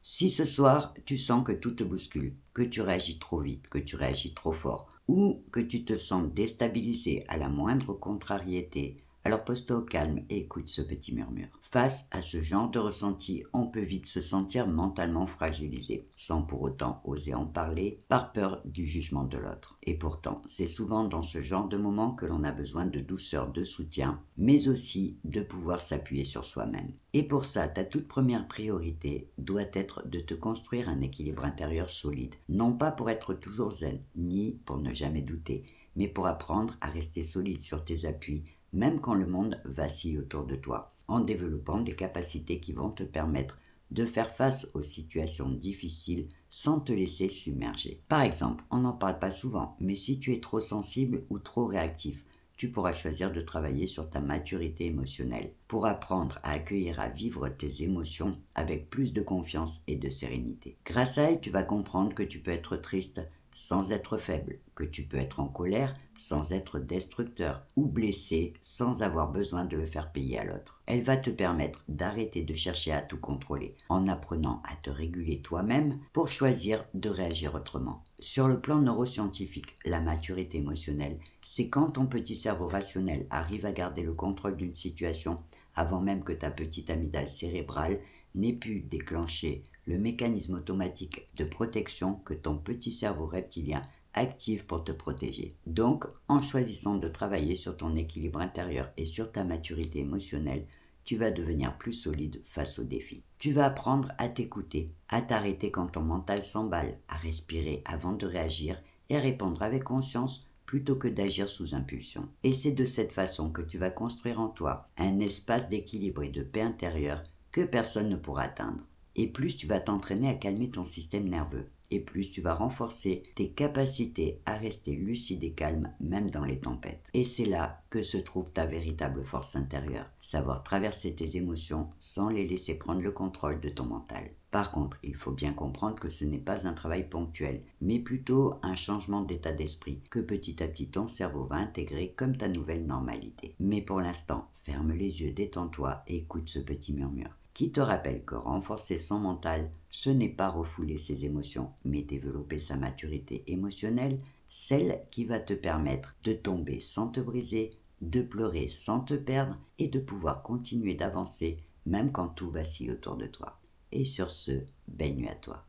Si ce soir, tu sens que tout te bouscule, que tu réagis trop vite, que tu réagis trop fort, ou que tu te sens déstabilisé à la moindre contrariété, alors pose-toi au calme et écoute ce petit murmure. Face à ce genre de ressenti, on peut vite se sentir mentalement fragilisé, sans pour autant oser en parler, par peur du jugement de l'autre. Et pourtant, c'est souvent dans ce genre de moment que l'on a besoin de douceur, de soutien, mais aussi de pouvoir s'appuyer sur soi-même. Et pour ça, ta toute première priorité doit être de te construire un équilibre intérieur solide, non pas pour être toujours zen, ni pour ne jamais douter, mais pour apprendre à rester solide sur tes appuis, même quand le monde vacille autour de toi, en développant des capacités qui vont te permettre de faire face aux situations difficiles sans te laisser submerger. Par exemple, on n'en parle pas souvent, mais si tu es trop sensible ou trop réactif, tu pourras choisir de travailler sur ta maturité émotionnelle pour apprendre à accueillir, à vivre tes émotions avec plus de confiance et de sérénité. Grâce à elle, tu vas comprendre que tu peux être triste sans être faible, que tu peux être en colère sans être destructeur ou blessé sans avoir besoin de le faire payer à l'autre. Elle va te permettre d'arrêter de chercher à tout contrôler en apprenant à te réguler toi-même pour choisir de réagir autrement. Sur le plan neuroscientifique, la maturité émotionnelle, c'est quand ton petit cerveau rationnel arrive à garder le contrôle d'une situation avant même que ta petite amygdale cérébrale n'ait pu déclencher le mécanisme automatique de protection que ton petit cerveau reptilien active pour te protéger. Donc, en choisissant de travailler sur ton équilibre intérieur et sur ta maturité émotionnelle, tu vas devenir plus solide face aux défis. Tu vas apprendre à t'écouter, à t'arrêter quand ton mental s'emballe, à respirer avant de réagir et à répondre avec conscience plutôt que d'agir sous impulsion. Et c'est de cette façon que tu vas construire en toi un espace d'équilibre et de paix intérieure que personne ne pourra atteindre. Et plus tu vas t'entraîner à calmer ton système nerveux, et plus tu vas renforcer tes capacités à rester lucide et calme même dans les tempêtes. Et c'est là que se trouve ta véritable force intérieure, savoir traverser tes émotions sans les laisser prendre le contrôle de ton mental. Par contre, il faut bien comprendre que ce n'est pas un travail ponctuel, mais plutôt un changement d'état d'esprit que petit à petit ton cerveau va intégrer comme ta nouvelle normalité. Mais pour l'instant, ferme les yeux, détends-toi et écoute ce petit murmure qui te rappelle que renforcer son mental, ce n'est pas refouler ses émotions, mais développer sa maturité émotionnelle, celle qui va te permettre de tomber sans te briser, de pleurer sans te perdre et de pouvoir continuer d'avancer même quand tout vacille autour de toi. Et sur ce, belle nuit à toi.